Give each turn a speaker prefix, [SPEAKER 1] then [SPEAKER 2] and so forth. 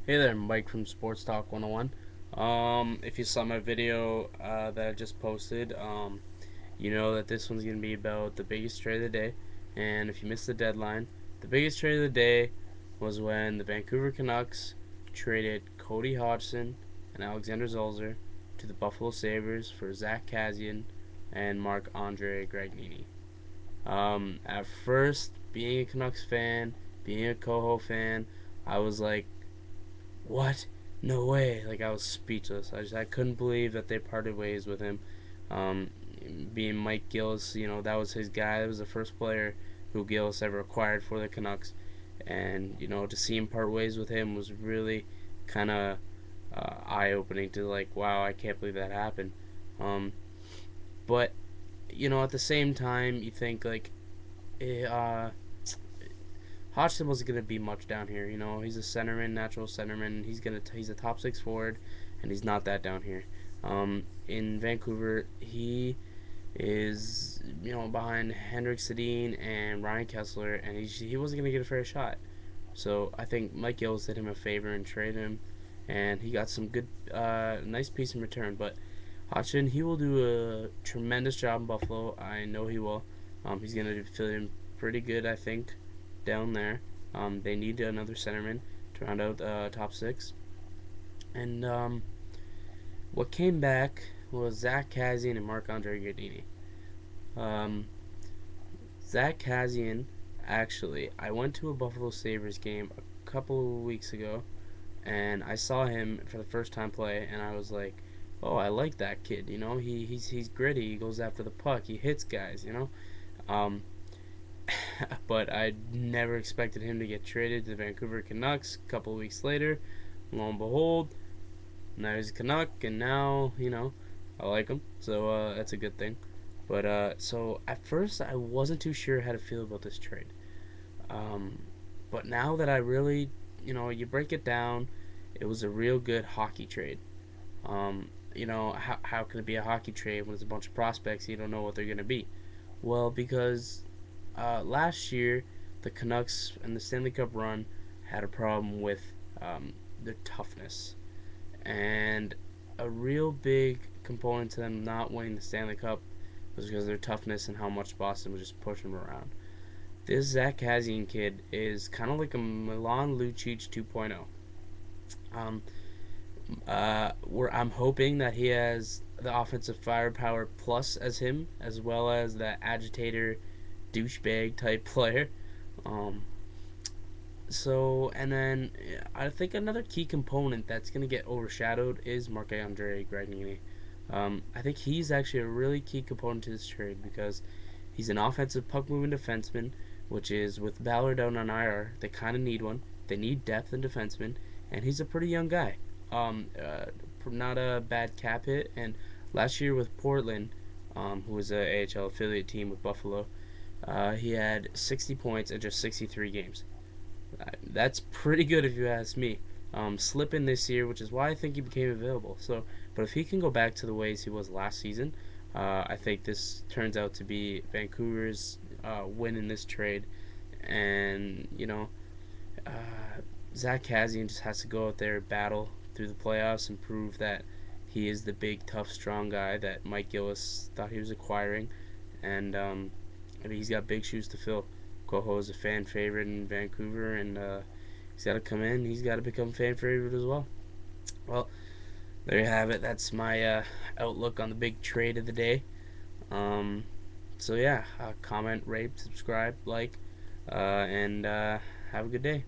[SPEAKER 1] Hey there, Mike from Sports Talk 101. If you saw my video that I just posted, you know that this one's going to be about the biggest trade of the day. And if you missed the deadline, the biggest trade of the day was when the Vancouver Canucks traded Cody Hodgson and Alexander Zolzer to the Buffalo Sabres for Zach Kassian and Marc-Andre Gragnini. At first, being a Canucks fan, being a Coho fan, I was like, what? No way! Like I was speechless. I couldn't believe that they parted ways with him. Um, Being Mike Gillis, that was his guy. That was the first player who Gillis ever acquired for the Canucks, and to see him part ways with him was really kind of eye opening. To like, wow, I can't believe that happened. Um, but at the same time, you think like, Hodgson wasn't gonna be much down here. He's a centerman, natural centerman. He's a top six forward, and he's not that down here. In Vancouver, he is behind Henrik Sedin and Ryan Kessler, and he wasn't gonna get a fair shot. So I think Mike Gillis did him a favor and traded him, and he got some good, nice piece in return. But Hodgson, he will do a tremendous job in Buffalo. I know he will. He's gonna fit in pretty good, I think, down there. They need another centerman to round out top six. And what came back was Zach Kassian and Marc-Andre Giardini. Um, Zach Kassian, actually, I went to a Buffalo Sabres game a couple of weeks ago, and I saw him for the first time play, and I was like, oh, I like that kid. He's gritty. He goes after the puck. He hits guys. Um, but I never expected him to get traded to the Vancouver Canucks. A couple of weeks later, lo and behold, now he's a Canuck, and now I like him, so that's a good thing. But so at first I wasn't too sure how to feel about this trade. Um, but now that I really, you break it down, it was a real good hockey trade. How can it be a hockey trade when it's a bunch of prospects and you don't know what they're going to be? Well, because last year the Canucks and the Stanley Cup run had a problem with their toughness, and a real big component to them not winning the Stanley Cup was because of their toughness and how much Boston was just pushing them around. This Zach Kassian kid is kind of like a Milan Lucic 2.0. Um, where I'm hoping that he has the offensive firepower plus as him, as well as that agitator, douchebag type player. Um, and then I think another key component that's going to get overshadowed is Marc Andre Gragnini. I think he's actually a really key component to this trade because he's an offensive puck moving defenseman, which is with Ballard out on IR, they kind of need one. They need depth in defenseman, and he's a pretty young guy. Um, uh, Not a bad cap hit, and last year with Portland, who was a AHL affiliate team with Buffalo, he had 60 points in just 63 games. That's pretty good if you ask me. Slipping this year, which is why I think he became available. So, but if he can go back to the ways he was last season, I think this turns out to be Vancouver's win in this trade. And Zach Kassian just has to go out there, battle through the playoffs, and prove that he is the big, tough, strong guy that Mike Gillis thought he was acquiring. And I mean, he's got big shoes to fill. Coho is a fan favorite in Vancouver, and he's got to come in. He's got to become fan favorite as well. Well, there you have it. That's my outlook on the big trade of the day. Um, so yeah, comment, rate, subscribe, like, and have a good day.